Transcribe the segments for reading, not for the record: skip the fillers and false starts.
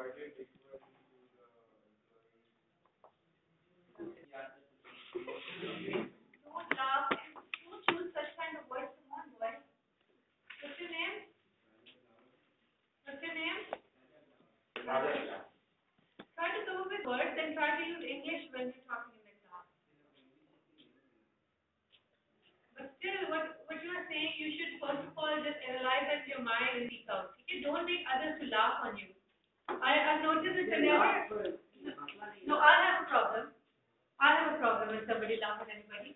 Don't laugh and don't choose such kind of words. Come on, boy. What's your name? What's your name? Try to come up with words and try to use English when you're talking in the class. But still, what you are saying, you should first of all just analyze that in your mind and speak out. Okay? Don't make others to laugh on you. I've noticed this whenever. No, I have a problem. I have a problem when somebody laughs at anybody.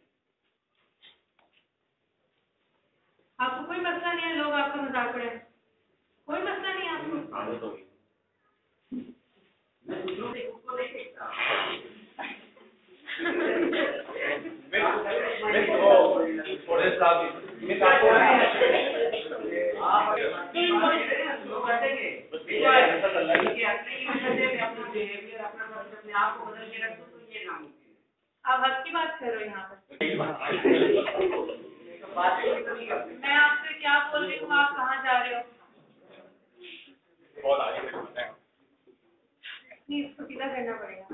आपको कोई मसला नहीं है लोग आपका मजाक उड़ाएं, कोई मसला नहीं है आपको। आप हद की बात कर रहे हो यहाँ पर। मैं आपसे क्या बोल रही हूँ, आप कहाँ जा रहे हो? बहुत आगे बढ़ना है। नहीं, इसको सीधा करना पड़ेगा।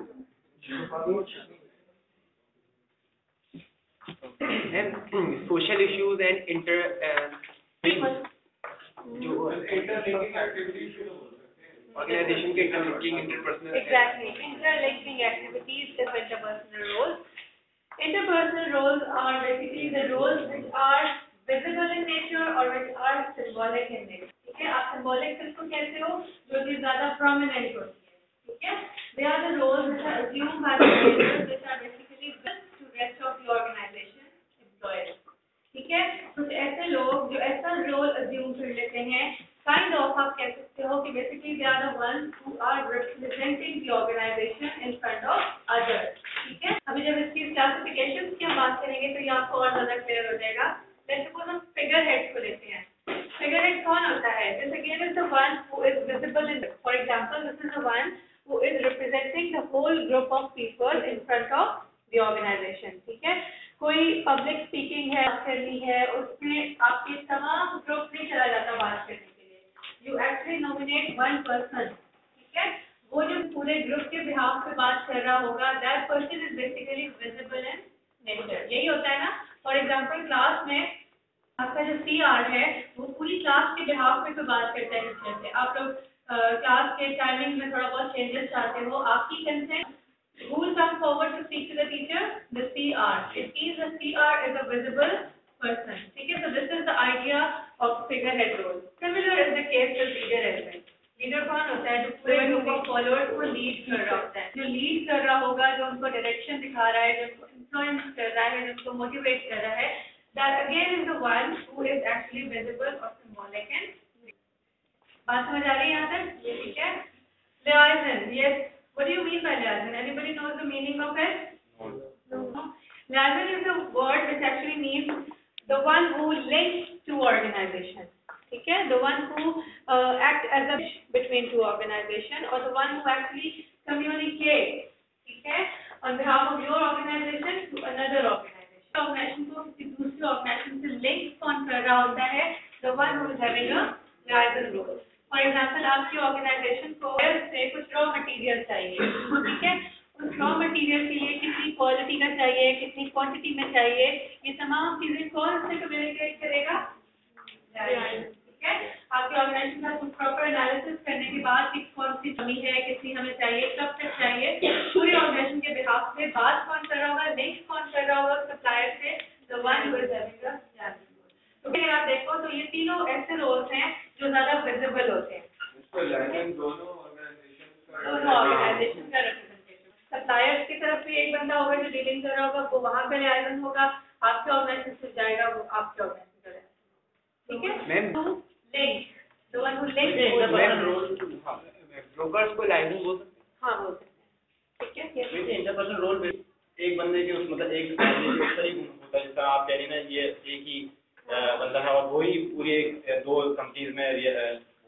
Social issues and organization के interlinking interpersonal. Exactly, interlinking activities with interpersonal roles. Interpersonal roles are basically the roles which are visible in nature or which are symbolic in nature. ठीक है, आप symbolic किसको कहते हो? जो कि ज़्यादा prominent होती है, ठीक है? They are the roles which are assumed by the managers, which are basically visible to rest of the organization employees. ठीक है, कुछ ऐसे लोग जो ऐसा role assume कर लेते हैं, kind of आप कह सकते हो कि basically they are the ones who are representing the organization in front of others. ठीक है, अभी जब इसकी क्लासिफिकेशन की हम बात करेंगे तो ये आपको और ज़्यादा क्लियर हो जाएगा। Let's suppose हम फिगर हेड को लेते हैं। फिगर हेड कौन होता है? This again is the one who is visible in. For example, this is the one who is representing the whole group of people in front of the organization. ठीक है, कोई public speaking है, बात करनी है, उसमें आपके तमाम ग्रुप नहीं चला जाता बात करने के लिए। You actually nominate one person. ठीक है, वो जो पूरे ग्रुप के बिहाफ पे बात कर रहा होगा, that person is basically visible in nature. यही होता है ना? For example, क्लास में आपका जो CR है, वो पूरी क्लास के बिहाफ पे तो बात करता है। जैसे आप लोग क्लास के टाइमिंग में थोड़ा बहुत चेंजेस चाहते हो, आपकी consent, who will come forward to speak to the teacher? The CR. It means the CR is a visible person. ठीक है, so this is the idea of figurehead role. Similar is the case with leader as well. Leader कौन होता है? जो पूरे group of followers को lead कर रहा होता है, जो लीड कर रहा होगा, जो उनको डायरेक्शन दिखा रहा है, जो उनको इन्फ्लुएंस कर रहा है, जो उनको मोटिवेट कर रहा है, that again is the one who is actually visible or symbolic and बात समझ आ रही है यहाँ तक? ठीक है, liaison. Yes, what do you mean by liaison? Anybody knows the meaning of it? No. Liaison is a word which actually means the one who links two organizations. ठीक है, the one who act as a bridge between two organizations, or the one who actually communicates, ठीक है, on behalf of your organization to another organization. Organization को किसी दूसरी organization से link कौन कर रहा होता है? The one who is having a liaison role. For example, आपकी organization को से कुछ raw material चाहिए, ठीक है, उस raw material के लिए कितनी quality का चाहिए, कितनी quantity में चाहिए, ये तमाम चीजें कौन से communicate करेगा? ठीक है, आपके ऑर्गेनाइजेशन का कुछ प्रॉपर एनालिसिस करने के बाद कि कौन सी कमी है, कितनी हमें चाहिए, कब तक चाहिए, पूरे ऑर्गेनाइजेशन के बिहाफ पे बात कौन कर रहा होगा, लिंक कौन कर रहा होगा सप्लायर से, the one who is having the channel. तो अगर आप देखो तो ये तीनों ऐसे रोल्स हैं जो ज्यादा विजिबल होते हैं। दोनों ऑर्गेनाइजेशन का रिप्रेजेंटेटिव, सप्लायर्स की तरफ भी एक बंदा होगा जो डीलिंग कर रहा होगा, वो वहाँ का लाइसेंस होगा, आपके ऑर्गेनाइजेशन से जाएगा, वो आपके ऑर्गेनाइजेशन का लाइसेंस। ठीक है, ma'am link, the one who links brokers को लाइसेंस बोल सकते हैं? हाँ बोल सकते हैं। ठीक है, वैसे इंटरपर्सनल रोल में एक बंदे के उस मतलब एक होता है, जिस तरह आप कह रही ना, ये एक ही बंदा है और वो ही पूरी दो कंपनीज में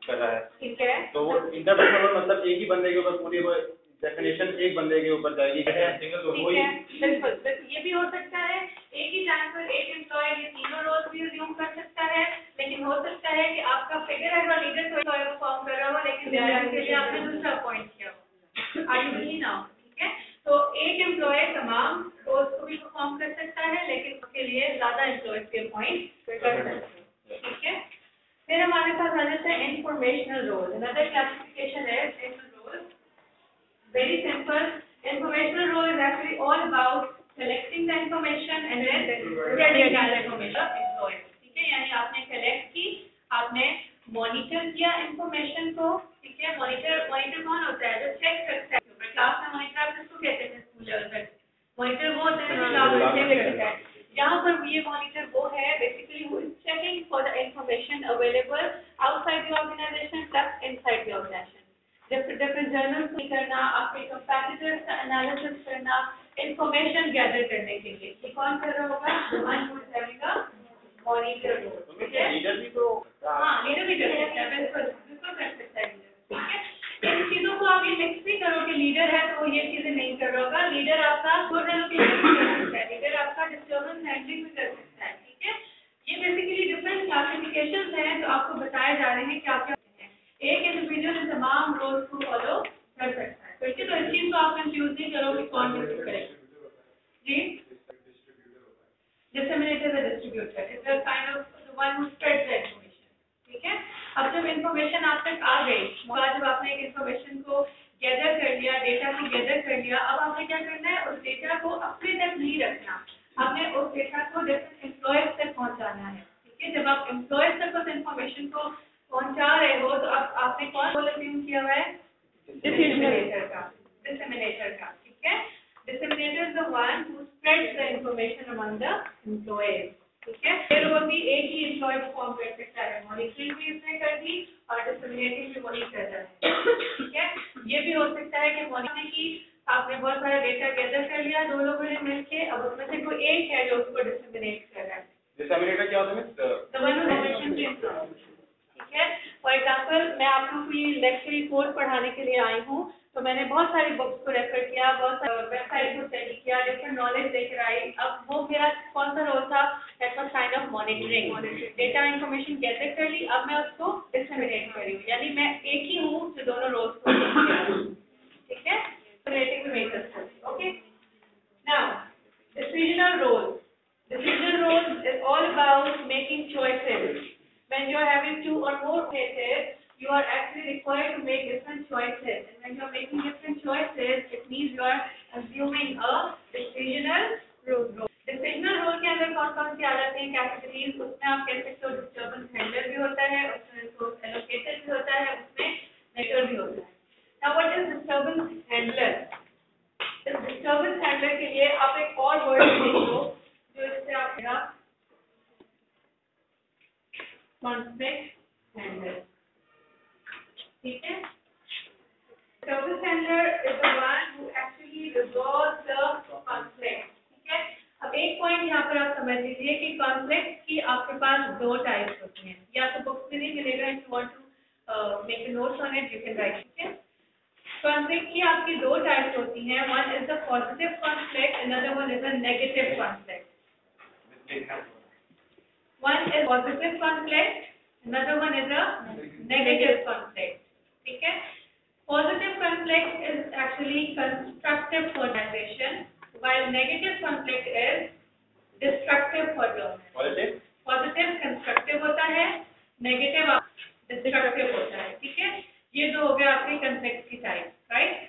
कर रहा है। ठीक है, तो वो इंटरपर्सनल रोल मतलब एक ही बंदे के ऊपर पूरी वो डेफिनेशन एक बंदे के ऊपर जाएगी। ठीक है, बिल्कुल ये भी हो सकता है, एक ही टाइम पर एक एम्प्लॉय ये तीनों रोल भी अज्यूम कर सकता है, लेकिन हो सकता है कि आपका फिगर एज अ लीडर तो को फॉर्म कर रहा हो, लेकिन लीडर के लिए आपने दूसरा अपॉइंट किया हो। Are you will me now? ठीक है, तो एक एम्प्लॉय तमाम रोल्स को भी परफॉर्म कर सकता है, लेकिन उसके लिए ज्यादा एम्प्लॉयज के अपॉइंट कर सकते हैं। ठीक है, फिर हमारे पास आ जाता है इंफॉर्मेशनल रोल। अनदर क्लासिफिकेशन है informational role. Very simple. Informational role is actually all about collecting the information and then spreading that information to employees. ठीक है, यानी आपने कलेक्ट की, आपने मॉनिटर किया इंफॉर्मेशन को। ठीक है, मॉनिटर कौन होता है? जो चेक करता है। क्लास में मॉनिटर आप किसको कहते हैं? स्कूल लेवल पर मॉनिटर वो होता है जो क्लास में चेक करता है। यहाँ पर ये मॉनिटर वो है basically who is checking for the information available outside the organization plus inside the organization. Different journals में करना, आपके कंपैटिटर्स का एनालिसिस करना, इंफॉर्मेशन गैदर करने के लिए। ये कौन कर रहा होगा? Monitor role. लीडर भी तो लीडर भी कर सकता है, बिल्कुल कर सकता है लीडर। ठीक है, इन चीजों को आप ये मिक्स नहीं करो कि लीडर है तो ये चीजें नहीं कर रहा होगा। लीडर आपका गुड एलोकेशन भी कर सकता है, लीडर आपका डिस्टर्बेंस हैंडलिंग भी कर सकता है। ठीक है, ये बेसिकली डिफरेंट क्लासिफिकेशंस हैं जो आपको बताए जा रहे हैं क्या क्या एक इंडिविजुअल इन तमाम रोल्स को फॉलो कर सकता है। ठीक है, तो इस चीज को आप कंफ्यूज नहीं करो कि कौन किसको करेगा। जी, disseminator the distributor is the kind of the one who spreads the information. ठीक है, अब जब इंफॉर्मेशन आप तक आ गई, जब आपने एक इंफॉर्मेशन को गैदर कर लिया, डेटा को गैदर कर लिया, अब आपने क्या करना है? उस डेटा को अपने तक नहीं रखना, आपने उस डेटा को डिफरेंट एम्प्लॉयज तक पहुंचाना है। ठीक है, जब आप एम्प्लॉयज तक उस इंफॉर्मेशन को पहुंचा रहे हो तो अब आपने कौन रोल अज्यूम किया हुआ है? डिसेमिनेटर का। ठीक है, disseminator is the one who spreads the information among the employees. ठीक है, ये रोल भी एक ही एम्प्लॉय परफॉर्म कर सकता है। मॉनिटरिंग भी इसने कर दी और डिसेमिनेटिंग भी वही कर रहा है। ठीक है, ये भी हो सकता है कि मॉनिटरिंग की आपने बहुत सारा डेटा गैदर कर लिया दो लोगों ने मिलके, अब उसमें से कोई एक है जो उसको डिसेमिनेट कर रहा है। डिसेमिनेटर क्या होता है? The one who information gives. ठीक है, फॉर एग्जाम्पल मैं आप लोगों को ये लेक्चर कोर्स पढ़ाने के लिए आई हूँ, तो मैंने बहुत सारी बुक्स को रेफर किया, बहुत सारी वेबसाइट को स्टडी किया, डिफरेंट नॉलेज लेकर आई। अब वो मेरा कौन सा रोल था? That was kind of monitoring. Data information gather कर ली, अब मैं उसको डिसेमिनेट कर रही हूँ, यानी मैं एक ही हूँ जो दोनों रोल्स को। ठीक है, okay. Now decisional role. Decisional role is all about making choices. When you are having two or more cases, you are actually required to make different choices. And when you are making different choices, it means you are assuming a decisional role. Decisional role के अंदर कौन-कौन सी आ जाती हैं categories? उसमें आप कह सकते हो डिस्टर्बेंस हैंडलर भी होता है, उसमें एलोकेटर भी होता है, उसमें मेजर भी होता है। Now what is disturbance handler? इस डिस्टर्बेंस हैंडलर के लिए आप एक और वर्ड देख लो जो इससे आपका कॉन्फ्लिक्ट हैंडलर। ठीक है, service handler is the one who actually resolves the conflict. ठीक है, अब एक पॉइंट यहाँ पर आप समझ लीजिए कि कॉन्फ्लिक्ट की आपके पास दो टाइप्स होती हैं। ये आपको बुक्स में नहीं मिलेगा, if you want to make a notes on it you can write. ठीक है, कॉन्फ्लिक्ट की आपकी दो टाइप्स होती हैं, one is the positive conflict, another one is the negative conflict. One is positive conflict, another one is a negative conflict. ठीक है, positive conflict is actually constructive for organization, while negative conflict is destructive for the organization. Positive constructive होता है, negative destructive होता है। ठीक है, ये दो हो गए आपके conflict की टाइप, राइट?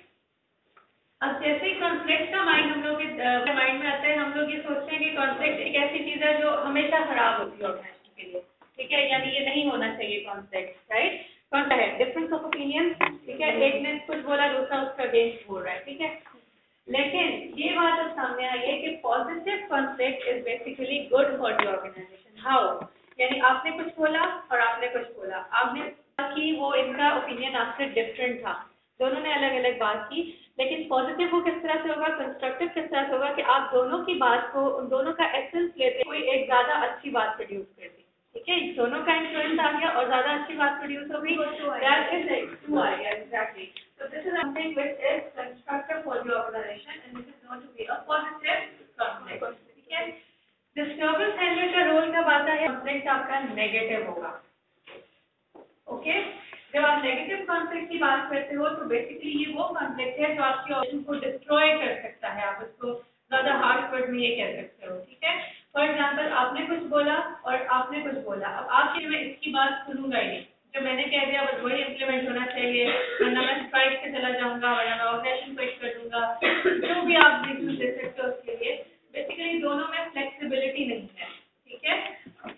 अब जैसे ही कॉन्फ्लिक्ट का माइंड हम लोग के माइंड में आता है, हम लोग ये सोचते हैं कि कॉन्फ्लिक्ट एक ऐसी चीज है जो हमेशा खराब होती है ऑर्गेनाइजेशन के लिए। ठीक है, यानी ये नहीं होना चाहिए कॉन्फ्लिक्ट, राइट? कॉन्फ्लिक्ट है डिफरेंस ऑफ ओपिनियन। ठीक है, एक ने कुछ बोला, दूसरा उसका अगेंस्ट बोल रहा है। ठीक है, लेकिन ये बात अब सामने आई है कि positive conflict is basically good for the organisation. How? यानी आपने कुछ बोला और आपने कुछ बोला, आपने कि वो इनका ओपिनियन आपसे डिफरेंट था, दोनों ने अलग अलग बात की, लेकिन पॉजिटिव वो किस तरह से होगा, कंस्ट्रक्टिव किस तरह से होगा कि आप दोनों की बात को, उन दोनों का एसेंस लेते कोई एक ज्यादा अच्छी बात प्रोड्यूस कर दी। ठीक है, दोनों का इन्फ्लुएंस आ गया और ज्यादा अच्छी बात प्रोड्यूस हो गई। That is to idea exactly. So this is something which is constructive for the organisation and this is known to be a positive conflict. ठीक है, डिस्टर्बेंस हैंडलर का रोल कब आता है? कॉन्फ्लिक्ट आपका नेगेटिव होगा। ओके। जब आप नेगेटिव कॉन्फ्लिक्ट की बात करते हो तो बेसिकली ये वो कॉन्फ्लिक्ट है जो आपकी ऑप्शन को डिस्ट्रॉय कर सकता है, आप उसको ज्यादा हार्श वर्ड में ये कह सकते हो, ठीक है। फॉर एग्जाम्पल आपने कुछ बोला और आपने कुछ बोला, अब आपके मैं इसकी बात सुनूंगा ही नहीं, जो मैंने कह दिया बस वही इम्प्लीमेंट होना चाहिए, वरना मैं स्ट्राइक पे चला जाऊंगा, वरना मैं ऑर्गेनाइजेशन क्विट कर दूंगा, जो भी आप रीजन दे सकते हो उसके लिए। बेसिकली दोनों में फ्लेक्सिबिलिटी नहीं है, ठीक है।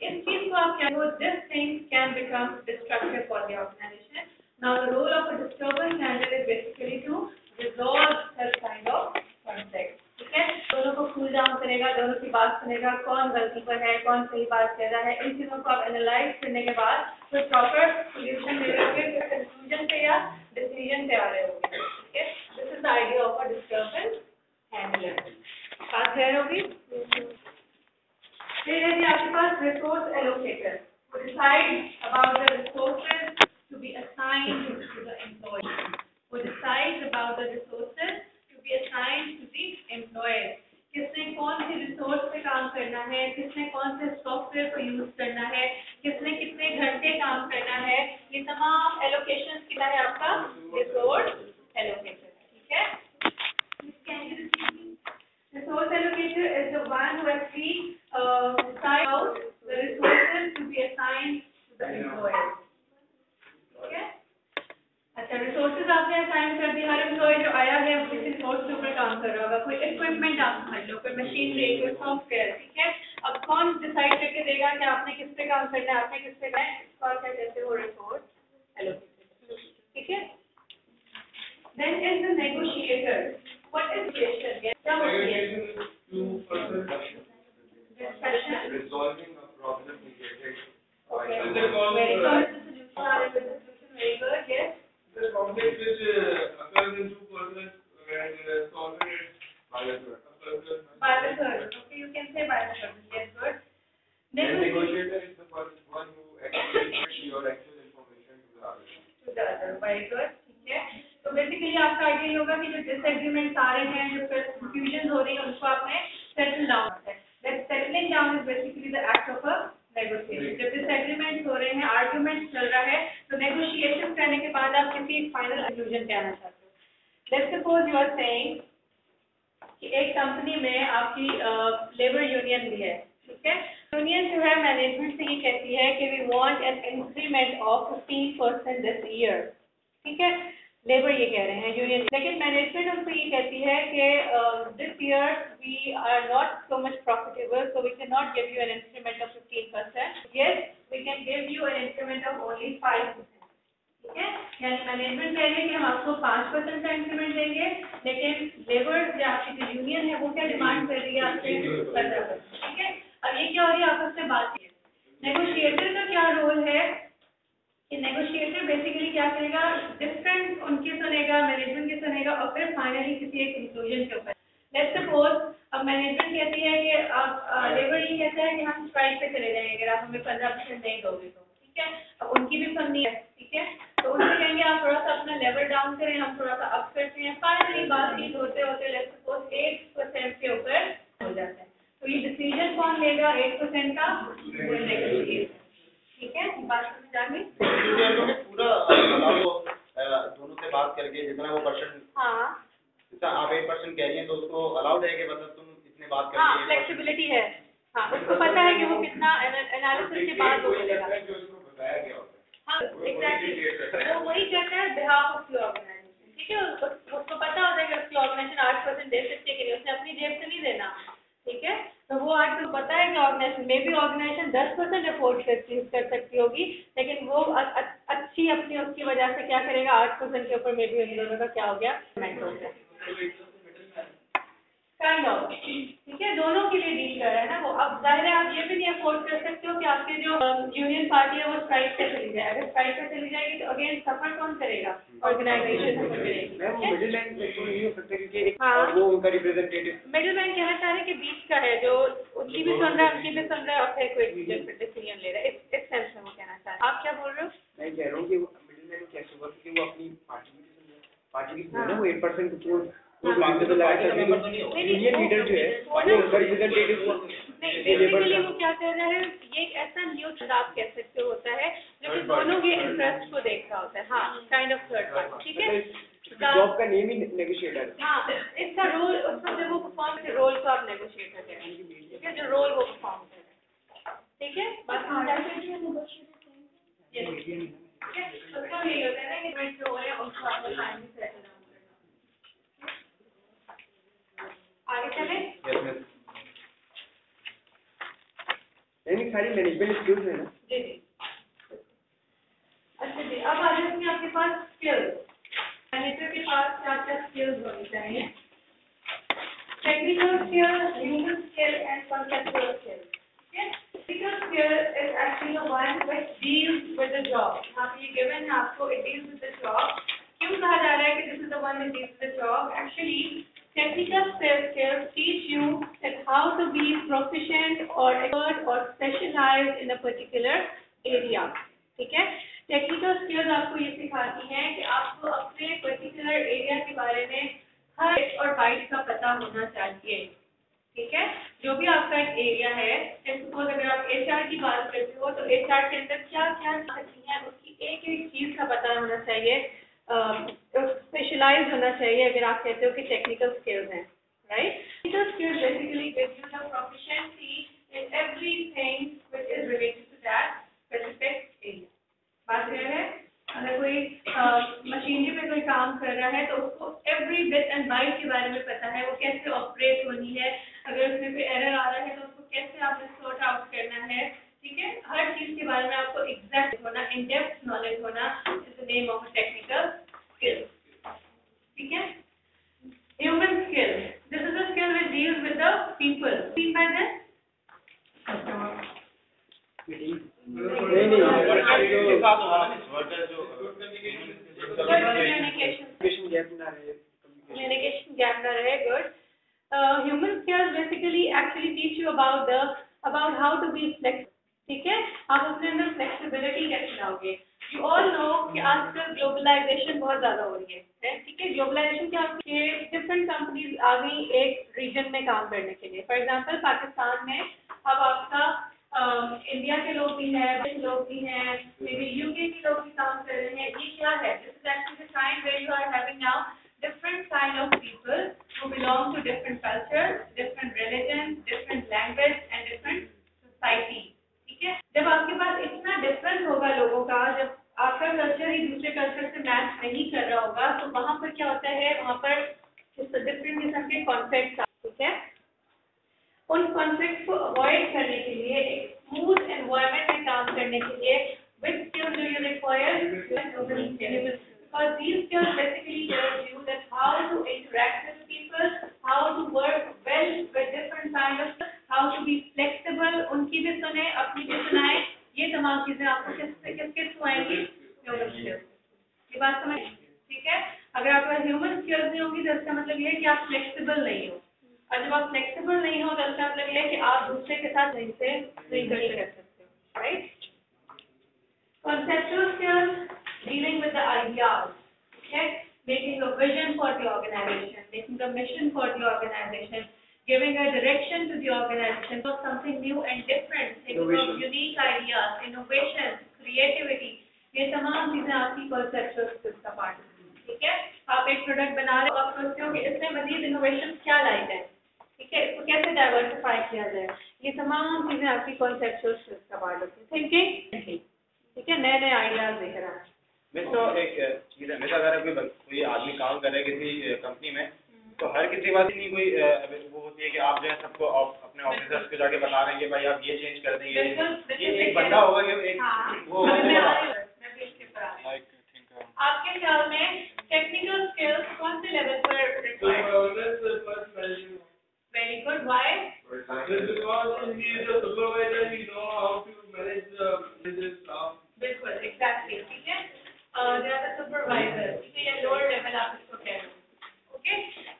इस चीज को आप क्या हो, this thing can become destructive for the organisation. Now the role of a disturbance handler is basically to resolve such kind of conflict, ठीक है। दोनों को कूल डाउन करेगा, दोनों की बात सुनेगा, कौन गलती पर है, कौन सही बात कह रहा है, इन चीजों को आप एनालाइज करने के बाद तो प्रॉपर सोल्यूशन दे रहे होंगे, फिर कंक्लूजन पे या डिसीजन पे आ रहे होंगे, ठीक है। This is the idea of a disturbance handler. बात क्लियर होगी? फिर है आपके पास resource allocator, who decides about the resources to be assigned to the employee, who decides about the resources to be assigned to the employee। किसने कौन सी resource पे काम करना है, किसने कौन से सॉफ्टवेयर को यूज करना है, किसने कितने घंटे काम करना है, ये तमाम एलोकेशन कितना है आपका रिसोर्स एलोकेटर, ठीक है। Resource allocator is the one who actually decides out the resources to be assigned to the employee, ठीक है। अच्छा, रिसोर्सेज आपने असाइन कर दी, हर एम्प्लॉय जो आया है वो किसी रिसोर्स के ऊपर काम कर रहा होगा, कोई इक्विपमेंट आप समझ लो, कोई मशीनरी, कोई सॉफ्टवेयर, ठीक है। अब कौन डिसाइड करके देगा कि आपने किस पे काम करना है, आपने किस पे करना है, इसको आप क्या कहते हो, रिसोर्स एलोकेटर, ठीक है। Then is the negotiator. What is negotiation? क्या होती है? Resolving a problem created by Okay. someone. Very good. Very good. Yes. The conflict which occurs in two persons and solved it by a third. By the third. Okay, you can say by the third. Yes, good. The Then negotiator is the one who actually gives your actual information to the other. to the other. Very good. ठीक है। तो basically आपका idea होगा कि जो disagreement आ रहे हैं, जो कंफ्यूजन हो रही है, उनको आपने सेटल डाउन करना है। That settling down is basically the act of a negotiation. जब डिसएग्रीमेंट हो रहे हैं, आर्गुमेंट चल रहा है, तो नेगोशिएशन करने के बाद आप किसी फाइनल कंक्लूजन पे आना चाहते हो। Let's suppose you are saying कि एक कंपनी में आपकी लेबर यूनियन भी है, ठीक है। यूनियन जो है मैनेजमेंट से ये कहती है कि we want an increment of 15% this year, ठीक है। लेबर ये कह रहे हैं यूनियन, लेकिन मैनेजमेंट उनको ये कहती है कि this year we are not so much profitable, so we can not give you an increment of 15%, yes we can give you an increment of only 5%, ठीक है। यानी मैनेजमेंट कह रही है कि हम आपको 5% का इंक्रीमेंट देंगे, लेकिन लेबर जो आपकी जो यूनियन है वो क्या डिमांड कर रही है आपसे 15%, ठीक है। अब ये क्या हो रही है, आपस में बात है। नेगोशिएटर का क्या रोल है कि नेगोशिएटर बेसिकली क्या करेगा, डिफरेंट उनकी सुनेगा, मैनेजमेंट की सुनेगा और फिर फाइनली किसी एक कंक्लूजन के ऊपर। लेट्स सपोज अब मैनेजमेंट कहती है कि आप लेबर ये कहता है कि हम स्ट्राइक पे चले जाएंगे अगर आप हमें 15% नहीं दोगे तो, ठीक है। अब उनकी भी सुननी है, ठीक है, तो उनसे कहेंगे आप थोड़ा सा अपना लेवल डाउन करें, हम थोड़ा सा अप करते हैं, फाइनली बातचीत होते होते लेट्स सपोज 8% के ऊपर हो जाता है। तो ये डिसीजन कौन लेगा 8% का, वो नेगोशिएटर, ठीक है। बात समझ आ गई? पूरा दोनों से बात करके जितना वो परसेंट, हाँ आप 8% कह रही हैं तो उसको अलाउड है कि मतलब तुम इतने बात करके हाँ, फ्लेक्सिबिलिटी है, हाँ उसको पता है कि वो कितना एनालिसिस के बाद वो मिलेगा। जो उसको बताया गया होता है। हाँ एग्जैक्टली, वो वही करता है बिहाफ ऑफ द ऑर्गेनाइजेशन, ठीक है। उसको पता होता है कि उसकी ऑर्गेनाइजेशन 8% दे सकती है कि नहीं, उसने अपनी जेब से नहीं देना, ठीक है। तो वो आज तो पता है कि ऑर्गेनाइजेशन में भी ऑर्गेनाइजेशन 10% अफोर्ड कर सकती होगी, लेकिन वो अच्छी अपनी उसकी वजह से क्या करेगा 8% के ऊपर में भी उन दोनों का क्या हो गया, पेमेंट हो गया काइंड ऑफ, ठीक है। दोनों के लिए डील कर रहा है ना वो। अब जाहिर है आप ये भी नहीं अफोर्ड कर सकते हो कि आपकी जो यूनियन पार्टी है वो स्ट्राइक पे चली जाए। अगर स्ट्राइक पे चली जाएगी तो अगेन सफर कौन करेगा, ऑर्गेनाइजेशन सफर करेगी। मिडिल मैन नहीं हो सकता क्योंकि हाँ। वो उनका रिप्रेजेंटेटिव मिडिल मैन कहना चाह रहे हैं कि बीच का है जो उनकी भी सुन रहा है, उनकी भी सुन रहा है और फिर कोई डिसीजन ले रहा है, इस सेंस में वो कहना चाह रहे हैं। आप क्या बोल रहे हो? मैं कह रहा हूँ कि मिडिल मैन कैसे हुआ कि वो अपनी पार्टी की सुने वो 8% को वो बात तो लगा सकते हैं। यूनियन लीडर जो है वो उनका रिप्रेजेंटेटिव नहीं, बेसिकली वो क्या कर रहा है, ये एक ऐसा न्यूट्रल आप कह सकते हो होता है जो कि दोनों के इंटरेस्ट को देखता होता है, हाँ, काइंड ऑफ थर्ड पार्टी, ठीक है। जॉब का नेम ही नेगोशिएटर। हाँ, इसका रोल, उसमें जब वो परफॉर्म के रोल को आप नेगोशिएटर कहते हैं, ठीक है, जो रोल वो परफॉर्म कर रहे हैं, ठीक है। बात उसका यही होता है ना कि जो है उसको आपको टाइम में सेटल डाउन करना। आगे चले। नहीं, सारी मैनेजमेंट स्किल्स है ना। जी जी। अच्छा जी, अब आ जाएंगे आपके पास स्किल्स। मैनेजर के पास क्या क्या स्किल्स होनी चाहिए? Technical skill, human skill and conceptual skill. Okay? Technical skill is actually the one which deals with the job. यहाँ पे ये given है आपको, it deals with the job. क्यों कहा जा रहा है कि this is the one that deals with the job? Actually, technical skills teach you that how to be proficient or expert or specialized in a particular area. ठीक है? Technical skills आपको ये सिखाती हैं कि आपको अपने पर्टिकुलर एरिया के बारे में हर और बाइट का पता होना चाहिए, ठीक है। जो भी आपका एक एरिया है, सपोज अगर आप एचआर की बात करते हो तो एचआर के अंदर क्या क्या चीजें हैं उसकी एक एक चीज का पता होना चाहिए, स्पेशलाइज होना चाहिए अगर आप कहते हो कि टेक्निकल स्किल्स हैं, right. Technical skills basically gives you the proficiency in everything which is related to that specific area. बात क्लियर है? अगर कोई मशीनरी पे कोई काम कर रहा है तो उसको एवरी बिट एंड बाइट के बारे में पता है, वो कैसे ऑपरेट होनी है, अगर उसमें कोई एरर आ रहा है तो उसको कैसे आपने सॉर्ट आउट करना है, ठीक है। हर चीज के बारे में आपको एग्जैक्ट होना, इन डेप्थ नॉलेज होना is the name of technical skill, ठीक है। Human skill, this is a skill which deals with the people. Mean by this communication gap ना रहे, good. Human skills basically actually teach you about how to be flexible, ठीक है। आप अपने अंदर flexibility कैसे लाओगे? You all know कि आजकल ग्लोबलाइजेशन बहुत ज्यादा हो रही है, ठीक है। ग्लोबलाइजेशन क्या होती है? डिफरेंट कंपनीज आ गई एक रीजन में काम करने के लिए। फॉर एग्जांपल पाकिस्तान में अब आपका इंडिया के लोग भी हैं, लोग भी हैं, मे बी यूके के लोग भी काम कर रहे हैं। ये क्या है? This is actually the time where you are having now different kind of people who belong to different cultures, different religions, different language and different society, ठीक है। जब आपके पास इतना डिफरेंस होगा लोगों का, जब आपका कल्चर ही दूसरे कल्चर से मैच नहीं कर रहा होगा, तो वहाँ पर क्या होता है, वहाँ पर डिफरेंट किस्म के कॉन्फ्लिक्ट्स, ठीक है। उन कॉन्फ्लिक्ट्स को अवॉइड करने के लिए, एक स्मूथ एनवायरनमेंट में काम करने के लिए, which skills do you require? Because these skills basically tell you that how to interact with people, how to work well with different kind of, how to be flexible, उनकी भी सुने, अपनी भी सुनाए, ये तमाम चीजें आपको किसके थ्रू आएंगी? Human skills. ये बात समझ, ठीक है। अगर आपका ह्यूमन स्किल्स नहीं होगी तो इसका मतलब ये है कि आप फ्लेक्सिबल नहीं हो, और जब आप फ्लेक्सिबल नहीं हो तो इसका मतलब ये है कि आप दूसरे के साथ नहीं कर सकते हो, right. Conceptual skills, dealing with the ideas, okay? Making a vision for the organization, making a mission for the organization, giving a direction to the organization for something new and different, thinking of unique ideas, innovation, creativity, ये तमाम चीजें आपकी conceptual skills का part है, ठीक है। आप एक प्रोडक्ट बना रहे हो, आप सोचते हो कि इसमें मजीद इनोवेशन क्या लाई जाए, ठीक है, इसको कैसे डाइवर्सिफाई किया जाए, ये तमाम चीजें आपकी conceptual skills का पार्ट होती है। थिंकिंग, ठीक है, नए नए आइडियाज लेकर आए। मैं तो एक चीज है, मेरा अगर कोई आदमी काम कर रहा है किसी कंपनी में, तो हर किसी बात नहीं कोई वो होती है कि आप जो है सबको अपने ऑफिसर्स को जाके बता रहे हैं कि भाई आप ये चेंज कर देंगे, ये एक बंदा होगा कि एक वो आपके ख्याल में टेक्निकल स्किल्स कौन से लेवल पर? Very good, why? Because he is a supervisor, he know how to manage his staff. बिल्कुल, एग्जैक्टली, ठीक है। सुपरवाइजर, ठीक है, या लोअर लेवल आप इसको कह रहे हो, ओके।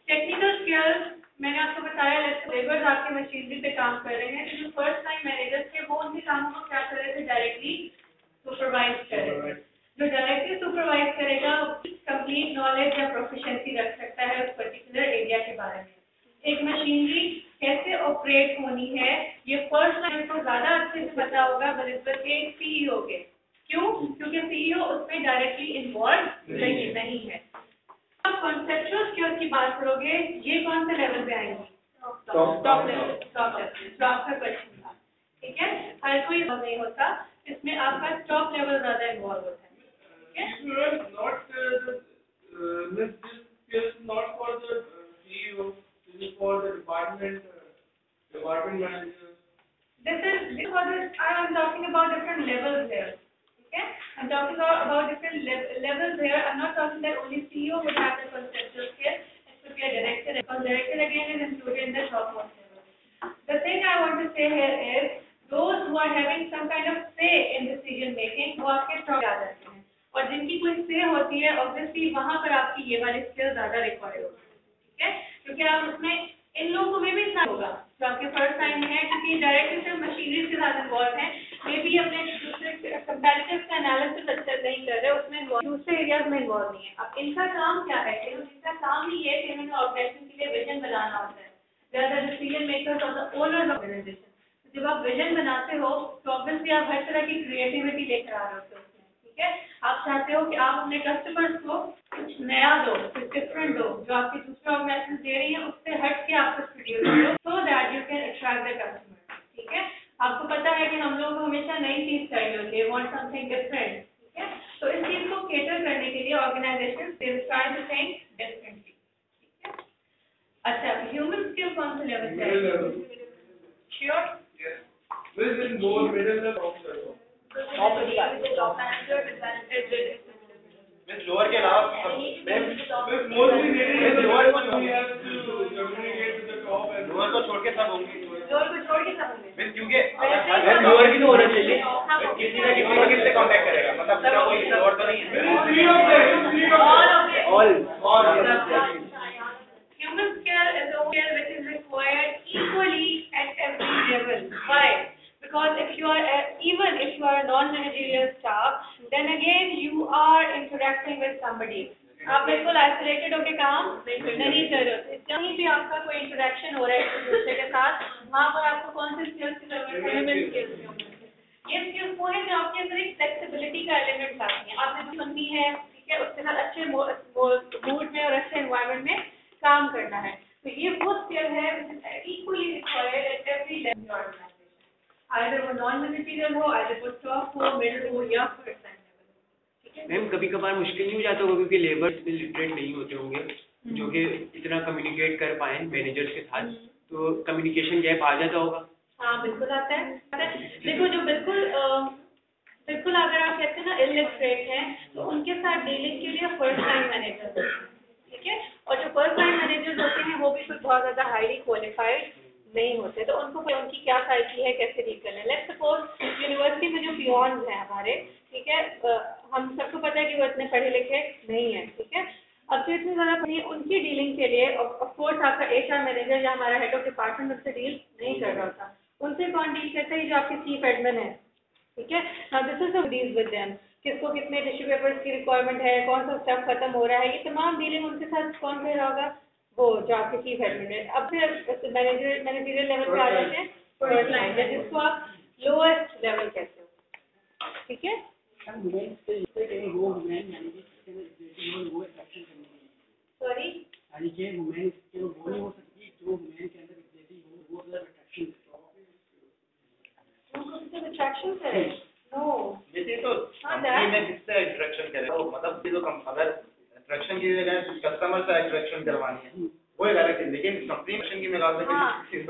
टेक्निकल स्किल्स मैंने आपको बताया, लेबर्स आपके मशीनरी पे काम कर रहे हैं, तो जो फर्स्ट लाइन मैनेजर्स थे वो उनके कामों को क्या कर रहे थे? डायरेक्टली सुपरवाइज कर रहे थे। जो डायरेक्टली सुपरवाइज करेगा कंप्लीट नॉलेज या प्रोफिशिएंसी रख सकता है उस पर्टिकुलर एरिया के बारे में। एक मशीनरी कैसे ऑपरेट होनी है, ये फर्स्ट लाइन को ज्यादा अच्छे से पता होगा बनिस्बत के सीईओ के। क्यों? CEO उसमें डायरेक्टली इन्वॉल्व नहीं है। आप कॉन्सेप्चुअल स्किल्स की बात करोगे, ये कौन से लेवल पे आएंगे? टॉप लेवल जो आपका क्वेश्चन था, ठीक है। हर कोई नहीं होता, इसमें आपका टॉप लेवल ज्यादा इन्वॉल्व होता है, ठीक है। Not for the CEO, this is for the department manager. This is for the, I am talking about different levels here. Okay, I'm talking about different levels here. I'm not talking that only CEO would have the conceptual skill. It could be a director, because director again is included in the top one level. The thing I want to say here is those who are having some kind of say in decision making, वो आपके top आ जाते हैं, और जिनकी कोई say होती है, obviously वहाँ पर आपकी ये वाली skill ज़्यादा required होगी, ठीक है, क्योंकि आप उसमें इन लोगों में भी इतना होगा जो आपके फर्स्ट टाइम है, क्योंकि डायरेक्टली सिर्फ मशीनरी के साथ इन्वॉल्व है, मे भी अपने दूसरे कंपैरेटिव का एनालिसिस अच्छा नहीं कर रहे, उसमें दूसरे एरियाज में इन्वॉल्व नहीं है। अब इनका काम क्या है? इनका काम ही है कि इन्हें ऑर्गेनाइजेशन के लिए विजन बनाना होता है, they are the decision makers और द ओनर्स ऑफ ऑर्गेनाइजेशन। जब आप विजन बनाते हो तो ऑब्वियसली आप हर तरह की क्रिएटिविटी लेकर आ रहे होते हो उसमें, ठीक है। आप चाहते हो कि आप अपने कस्टमर्स को कुछ नया दो, कुछ डिफरेंट दो, जो आपकी दूसरे ऑर्गेनाइजेशन दे रही है उससे हट के आप कुछ प्रोड्यूस करो, so that you can attract the customer, ठीक है। आपको पता है कि हम लोग हमेशा नई चीज चाहिए होती है, वांट समथिंग डिफरेंट, ठीक है। तो इस चीज को केटर करने के लिए organisation they try to think differently, ठीक है। अच्छा, ह्यूमन स्किल कौन से लेवल पे है? Sure, This is more middle level. Top manager, means lower के अलावा This mostly middle level. We have to communicate with the top and lower को छोड़ के सब होंगे, जोर को छोड़ के सब होंगे, मीन्स क्योंकि लोअर भी तो होना चाहिए, किसी ना किसी को किससे कांटेक्ट करेगा, मतलब पूरा कोई लोअर तो नहीं है। there is three of them. All Human skill is a skill which is required equally at every level. Why? Because even if you are a non-managerial staff, then again you are interacting with somebody. आप बिल्कुल isolated होके काम नहीं कर रहे हो, कहीं भी आपका कोई इंटरेक्शन हो रहा है एक दूसरे के साथ, वहाँ पर आपको कौन से स्किल्स की जरूरत है? Human skills. ये स्किल्स वो है जो आपके अंदर एक फ्लेक्सिबिलिटी का एलिमेंट लाती है, आपने जो सुननी है, ठीक है, उसके साथ अच्छे मूड में और अच्छे एनवायरनमेंट में काम करना है। तो ये वो स्किल है equally required at every level organisation, either वो नॉन मैनेजरियल हो, आइदर वो टॉप हो, मिडिल हो या फर्स्ट टाइम लेवल, ठीक है। मैम कभी कभार मुश्किल नहीं हो जाता होगा क्योंकि लेबर इतने लिटरेट नहीं होते होंगे जो कि इतना कम्युनिकेट कर पाए मैनेजर्स के साथ, तो कम्युनिकेशन गैप आ जाता होगा? हाँ बिल्कुल आता है। देखो जो बिल्कुल अगर आप कहते हैं ना इलिटरेट हैं, तो उनके साथ डीलिंग के लिए फर्स्ट टाइम मैनेजर, ठीक है, और जो फर्स्ट टाइम मैनेजर्स होते हैं वो भी कुछ बहुत ज़्यादा हाईली क्वालिफाइड नहीं होते, तो उनको उनकी क्या साइकी है, कैसे डील करना है। लेट्स सपोज यूनिवर्सिटी में जो पियोन्स हैं हमारे, ठीक है, हम सबको पता है कि वो इतने पढ़े लिखे नहीं है, ठीक है। अब जो इतने ज़्यादा पढ़ी उनकी डीलिंग के लिए ऑफकोर्स आपका HR मैनेजर या हमारा हेड ऑफ डिपार्टमेंट उनसे डील नहीं कर रहा होता, उनसे कौन डील करता है? जो आपकी चीफ एडमिन है, ठीक है। Now this is deal with them, किसको कितने टिश्यू पेपर्स की रिक्वायरमेंट है, कौन सा स्टफ खत्म हो रहा है, ये तमाम डीलिंग उनके साथ कौन कर रहा होगा? वो जो आपके चीफ एडमिन है। अब फिर मैनेजरियल लेवल पे आ जाते हैं फर्स्ट लाइन, जिसको आप लोएस्ट लेवल कहते हो, ठीक है। सॉरी, अट्रैक्शन है, नो जैसे तो कंपनी में किससे अट्रैक्शन करे, तो मतलब ये तो अगर अट्रैक्शन की जगह कस्टमर से अट्रैक्शन करवानी है वो एक अलग चीज, लेकिन कंपनी की में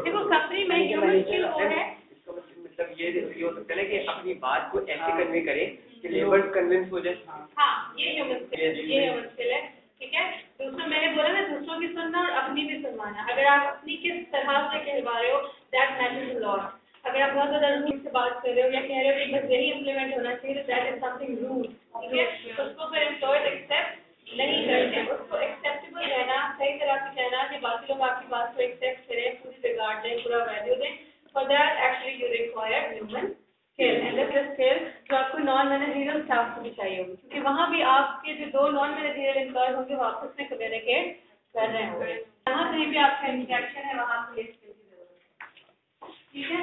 देखो कंपनी में ह्यूमन स्किल वो है, इसका मतलब ये हो सकता है कि अपनी बात को ऐसे कन्वे करें कि लेबर कन्विंस हो जाए। हाँ ये ह्यूमन स्किल है, ठीक है। दूसरा मैंने बोला ना, दूसरों की सुनना और अपनी भी सुनवाना। अगर आप अपनी किस तरह से कह रहे हो दैट मैटर्स अ लॉट। अगर आप बहुत ज़्यादा रूड से बात कर रहे हो या कह रहे हो कि बस यही इम्प्लीमेंट होना चाहिए, तो दैट इज समथिंग रूड, ठीक है। उसको फिर एम्प्लॉयर्स एक्सेप्ट नहीं करते, उसको एक्सेप्टेबल रहना, सही तरह से कहना कि बाकी लोग आपकी बात को एक्सेप्ट करें, पूरी रिगार्ड दें, पूरा वैल्यू दें। For that actually you require human skill, and this skill जो आपको नॉन मैनेजरियल स्टाफ को भी चाहिए होगी, क्योंकि वहाँ भी आपके जो दो नॉन मैनेजरियल एम्प्लॉयज होंगे वो आपस में कम्युनिकेट कर रहे होंगे। जहाँ कहीं भी आपका इंटरेक्शन है वहाँ आपको ये स्किल की जरूरत है, ठीक है।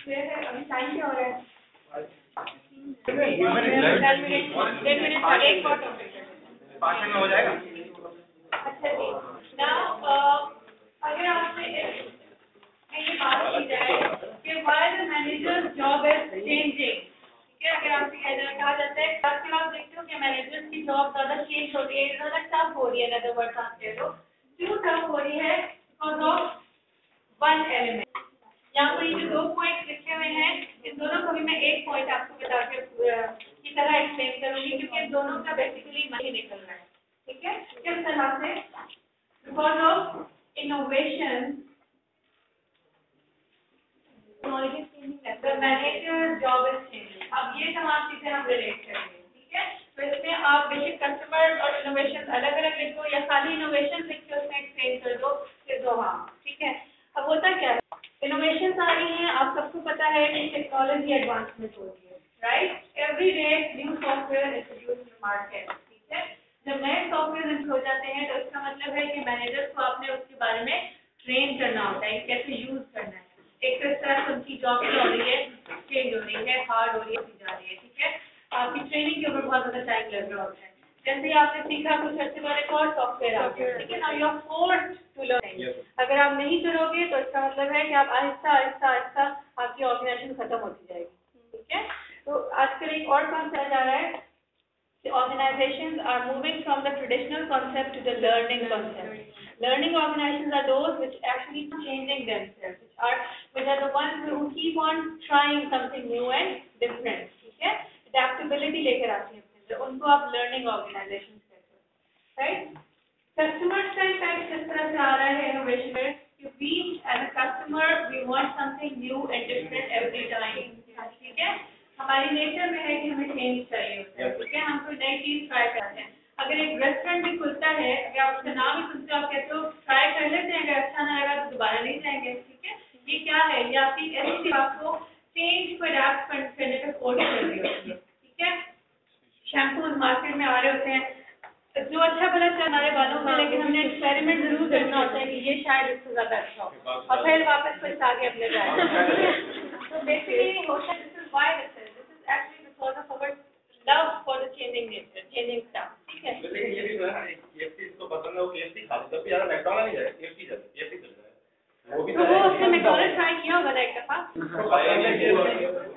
फिर अभी टाइम क्या हो रहा है? 10 मिनट का एक और टॉपिक 5 मिनट में हो जाएगा। अच्छा जी। नाउ अगर आपसे ये बात की जाए कि why the managers job is changing, ठीक है, अगर आपसे कहा जाता है आजकल आप देखते हो कि मैनेजर्स की जॉब ज़्यादा चेंज हो रही है, ज़्यादा टफ हो रही है, अदर वर्ड ट्रांसलेट हो, क्यों टफ हो रही है? Because of one element. यहाँ पर ये जो 2 पॉइंट लिखे हुए हैं, इन दोनों को भी मैं एक पॉइंट आपको बता के की तरह एक्सप्लेन करूंगी, क्योंकि इन दोनों का बेसिकली मनी निकल रहा है, ठीक है। किस तरह से? Because of innovation the manager job is changing. अब ये तमाम चीजें हम रिलेट करेंगे, ठीक है। तो इसमें आप बेसिक कस्टमर और इनोवेशन अलग अलग लिखो या खाली इनोवेशन लिख के उसमें एक्सप्लेन कर दो, फिर दो, हाँ, ठीक है। अब होता क्या है, इनोवेशन आ रही हैं, आप सबको पता है कि टेक्नोलॉजी एडवांसमेंट हो रही है, right. Every day new software introduce इन मार्केट, ठीक है। जब नए सॉफ्टवेयर इंट्रोड्यूस हो जाते हैं तो इसका मतलब है कि मैनेजर्स को आपने उसके बारे में ट्रेन करना होता है, कैसे यूज करना है। एक तो इस तरह से उनकी जॉब क्या हो रही है, चेंज हो रही है, हार्ड हो रही है, जा रही है, ठीक है। आपकी ट्रेनिंग के ऊपर बहुत ज़्यादा टाइम लग रहा होता है। जैसे ही आपने सीखा कुछ अच्छे बारे एक और सॉफ्टवेयर आ गया, ठीक है ना, you are forced to learn. अगर आप नहीं करोगे तो इसका मतलब है कि आप आहिस्ता आहिस्ता आहिस्ता आपकी ऑर्गेनाइजेशन खत्म होती जाएगी, ठीक है। तो आजकल एक और कॉन्सेप्ट आ रहा है, organizations are moving from the traditional concept to the learning concept. Learning organizations are those which actually changing themselves, which are the ones who keep on trying something new and different, ठीक है। Adaptability लेकर आती हैं, उनको आप learning organizations कहते हैं, right? Customers का impact किस तरह से आ रहा है innovation में, कि we as a customer we want something new and different every time, ठीक है। हमारी नेचर में है कि हमें चेंज चाहिए होता है, ठीक है। हम कोई नई चीज ट्राई करते हैं। अगर एक रेस्टोरेंट भी खुलता है, अगर आप उसका नाम ही सुनते हो, आप कहते हो ट्राई कर लेते हैं, अगर अच्छा ना लगा तो दोबारा नहीं जाएंगे, ठीक है। ये क्या है, ये आपकी ऐसी आपको चेंज को अडैप्ट करने पे फोर्स कर रही होती है, ठीक है। शैम्पूज मार्केट में आ रहे होते हैं, जो अच्छा भला चल हमारे बालों में, लेकिन हमने एक्सपेरिमेंट जरूर करना होता है कि ये शायद इससे ज्यादा अच्छा हो, और फिर वापस पछता के अपने जाए। तो बेसिकली होता है, this is why this is actually because of our love for the changing nature, changing stuff, ठीक है। लेकिन ये भी जो है ना, KFC इसको पसंद है, वो KFC खा लेता है, यार मैकडॉनल्ड नहीं जाए, KFC चल रहा है। वो भी तो वो उसने मैकडॉनल्ड ट्राई किया होगा ना एक दफा,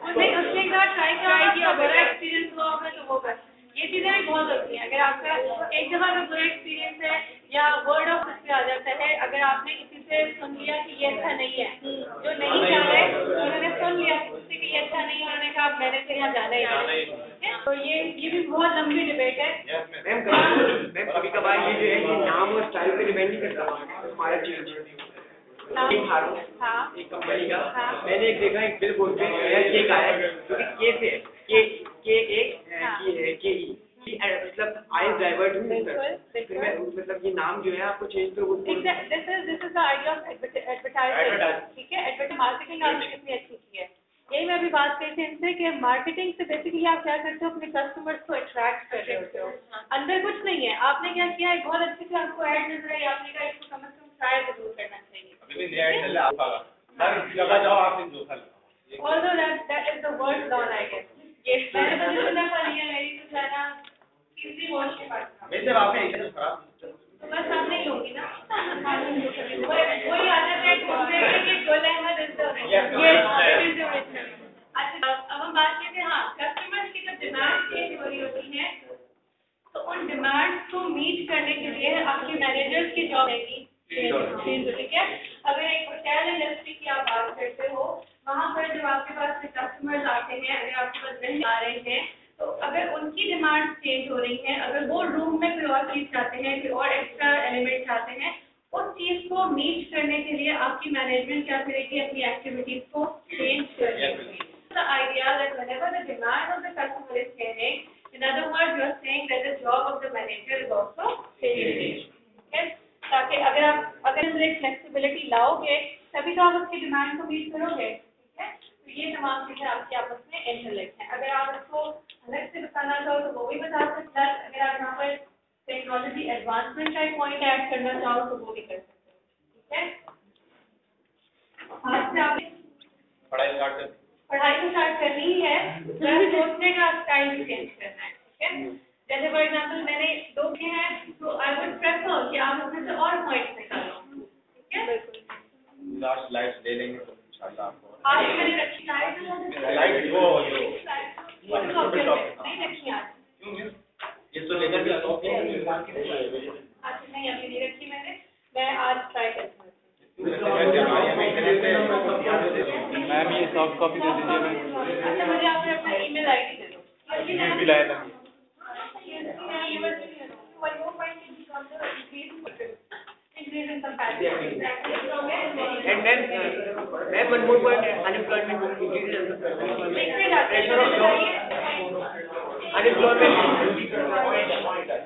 उसने एक बार ट्राई किया, बड़ा एक्सपीरियंस हुआ होगा, तो वो बस ये चीजें भी बहुत होती हैं। अगर आपका एक दफा का बुरा एक्सपीरियंस है या वर्ड ऑफ पे आ जाता है, अगर आपने किसी से सुन लिया कि ये अच्छा नहीं है, जो नहीं जा रहा है उन्होंने सुन लिया उससे कि ये अच्छा नहीं है, उन्होंने कहा मैंने तो यहाँ जाना ही नहीं, ठीक है। तो ये भी बहुत लंबी डिबेट है। मैम कभी कभार ये जो है कि नाम और स्टाइल पे डिपेंड नहीं करता हमारा चेंज। हाँ, एक कंपनी का मैंने एक देखा, एक बिल बोर्ड पे नया केक आया जो कि के से मतलब आई डाइवर्ट हूँ, मतलब ये नाम जो है आपको चेंज तो this is the idea of advertisement, ठीक है। एडवर्टाइज मार्केटिंग आपने कितनी अच्छी की है, यही मैं अभी बात करी थी इनसे कि मार्केटिंग से बेसिकली आप क्या करते हो, अपने कस्टमर्स को अट्रैक्ट कर रहे होते हो, अंदर कुछ नहीं है। आपने क्या किया है, बहुत अच्छे से आपको ऐड नजर आई, आपने कहा इसको कम से कम ट्राई जरूर करना चाहिए। Although that is the worst law, I guess. ये मैंने तो सुना पर ये मेरी तो जाना किसी वॉश के पास था। वैसे आपने एक तो खराब तो बस आप नहीं लोगी ना, वही आदत है ढूंढने की, Gul Ahmed is the original. अच्छा, अब हम बात करते हैं, हाँ, कस्टमर्स की जब डिमांड चेंज हो रही होती है तो उन डिमांड्स को मीट करने के लिए आपके मैनेजर्स की जॉब रहेगी, ठीक है। अगर एक होटल इंडस्ट्री की आप बात करते हो, वहाँ पर जब आपके पास कस्टमर्स आते हैं, अगर आपके पास नहीं आ रहे हैं, तो अगर उनकी डिमांड चेंज हो रही है, अगर वो रूम में कोई और चीज़ चाहते हैं, कोई और एक्स्ट्रा एलिमेंट चाहते हैं, उस चीज़ को मीट करने के लिए आपकी मैनेजमेंट क्या करेगी, अपनी एक्टिविटीज को चेंज करेगी। The idea that whenever the demand of the customer is changing, in other words, you are saying that the job of the manager is also changing. Okay? ताकि अगर एक फ्लेक्सिबिलिटी लाओगे तभी तो आप उसकी डिमांड को मीट करोगे, ठीक है। तो ये तमाम चीजें आपकी आपस में इंटरलिंक्ड हैं। अगर आप इसको अलग से बताना चाहो तो वो भी बता सकते हैं, अगर आप यहाँ पर टेक्नोलॉजी एडवांसमेंट का एक पॉइंट ऐड करना चाहो तो वो भी कर सकते हो, ठीक है। आज से आप पढ़ाई स्टार्ट कर पढ़ाई तो स्टार्ट करनी ही है, बस सोचने का स्टाइल भी चेंज करना है, ठीक है। जैसे फॉर एग्जाम्पल मैंने 2 के हैं, तो आई वुड प्रेफर कि आप उसमें से और पॉइंट्स निकालो, ठीक है। 4 स्लाइड्स ले लेंगे तो इंशाल्लाह आपको आज मैंने रखी स्लाइड वो जो नहीं रखी आज, ये तो लेकर के आज नहीं अभी नहीं रखी मैं आज ट्राई करूँगी। मैम ये सॉफ्ट कॉपी दे दीजिए मैम। अच्छा मुझे आप अपना ईमेल आईडी दे दो। भी लाया था And then, one more point, unemployment increases pressure of job. Unemployment. Unemployment.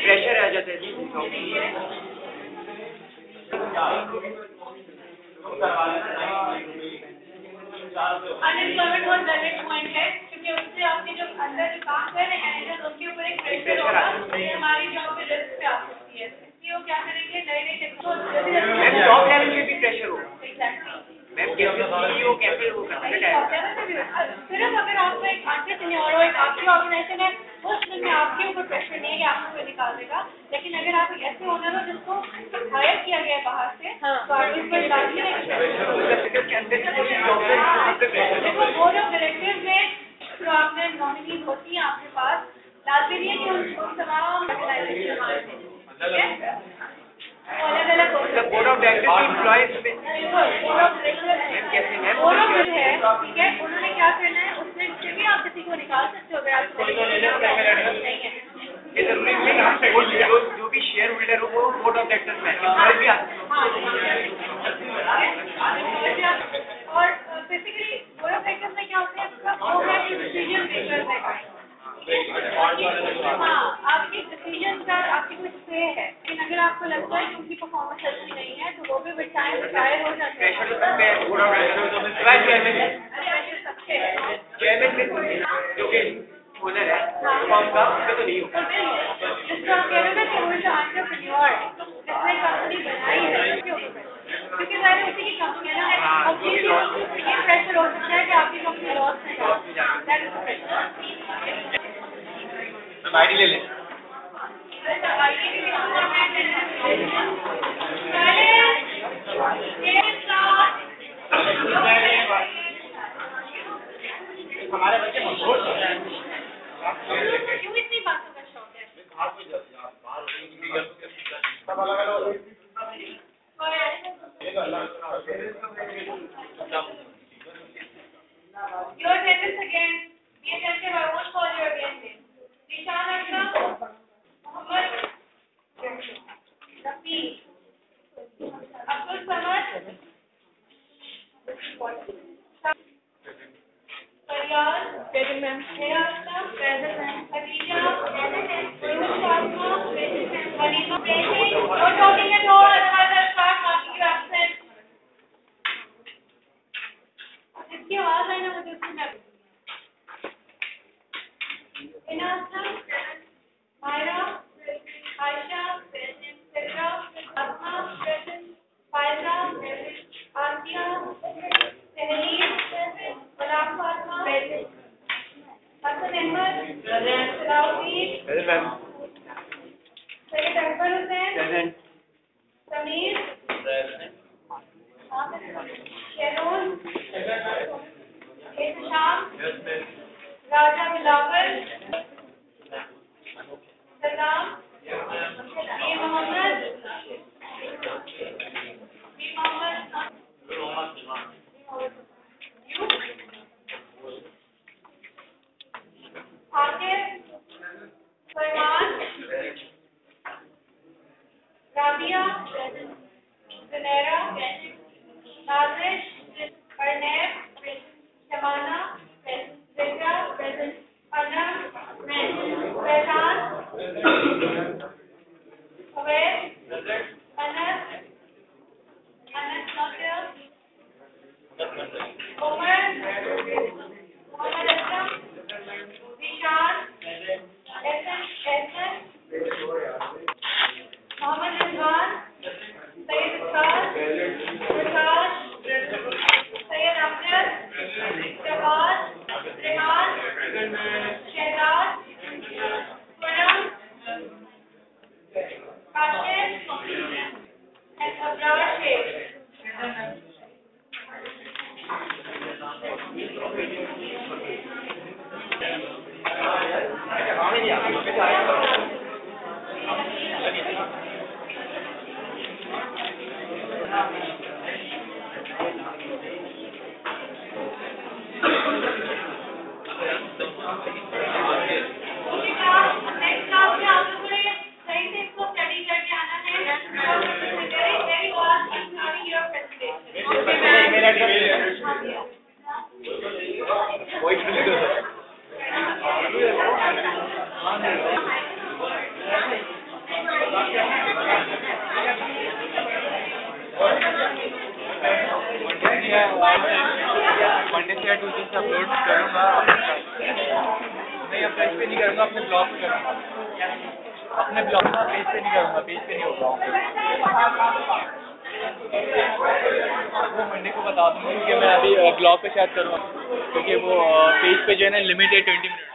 Pressure आ जाता है जी। अनएम्प्लॉयमेंट बहुत वैलिड पॉइंट है, क्योंकि उससे आपके जो अंदर जो काम कर रहे हैं उनके ऊपर एक प्रेशर होगा, हमारी जॉब पे रिस्क पे आ सकती है। इसलिए वो क्या करेंगे, नए नए टेक्नोलॉजी टॉप लेवल पे भी प्रेशर हो। एग्जैक्टली मैम सीईओ कैसे वो करते हैं? सिर्फ अगर आपका एक एंटरप्रेन्योर हो, एक आपकी ऑर्गेनाइजेशन है, उस में आपके ऊपर प्रेशर नहीं है कि आपको कोई निकाल देगा। लेकिन अगर आप एक ऐसे ओनर हो जिसको हायर किया गया है बाहर से, तो आप इस पर लाजमी है। देखो वो जो डायरेक्टिव में जो आपने नॉमिनीज होती है आपके पास, लाजमी नहीं है कि उन तमाम ऑर्गेनाइजेशन ठीक है, अलग अलग बोर्ड ऑफ डायरेक्टर्स एम्प्लॉयज में बोर्ड ऑफ है, ठीक है। उन्होंने क्या करना है, उसमें से भी आप किसी को निकाल सकते हो अगर आपको नहीं है। ये जरूरी नहीं है जो भी शेयर होल्डर हो वो बोर्ड ऑफ डायरेक्टर्स में भी और बेसिकली बोर्ड ऑफ डायरेक्टर्स में क्या होता है, वो है डिसीजन मेकर है। हाँ, आपकी डिसीजन का आपकी कुछ से है, लेकिन अगर आपको लगता है कि उनकी परफॉर्मेंस अच्छी नहीं है तो वो भी रिटायर हो जाते हैं। चेयरमैन जो कि ओनर है फॉर्म का, उसका तो नहीं होगा। जिसको आप कह रहे हो ना कि वो जो एंटरप्रेन्योर जिसने कंपनी बनाई है, क्योंकि सारे उसी की कंपनी है ना, और ये प्रेशर हो सकता है कि आपकी कंपनी लॉस में जाए। आईडी ले लें। हमारे बच्चे मशहूर हो रहे हैं। क्यों इतनी बातों का शौक है? सब अलग अलग Your attendance again. Be attentive. I won't call you again. Nishan Akram, Muhammad, Rafi, Abdul Samad, Faryal, present ma'am. Neha Akram, present ma'am. Khadija, present ma'am. Yunus Fatma, present ma'am. Halima, present. No talking at all. Other start marking you absent. इसकी आवाज आई ना मुझे उसकी मैं इनास्था मायरा आयशा सिद्रा आत्मा फायजा आसिया तहलील गुलाम फातिमा हसन अहमद सलाउद्दीन सैयद अकबर हुसैन समीर शहरोज शाम राजा बिलावल सलाम मोहम्मद आकिब फरमान राबिया जुनैरा नाजिश अर्नैब शबाना ज़िक्रा अनम फैजान अवैध अनस नासिर नेक्स्ट क्लास में आप लोगों ने सही से इसको स्टडी करके आना है। Very very all including your Monday से या ट्यूसडे से अपलोड करूँगा। नहीं अब पेज पे नहीं करूँगा, अपने ब्लॉग पे करूँगा। अपने ब्लॉग में पेज पे नहीं करूँगा, पेज पे नहीं होगा। वो मंडे को बता दूँगा क्योंकि मैं अभी ब्लॉग पे शायद करूँगा, क्योंकि वो पेज पे जो है ना लिमिट है 20 मिनट।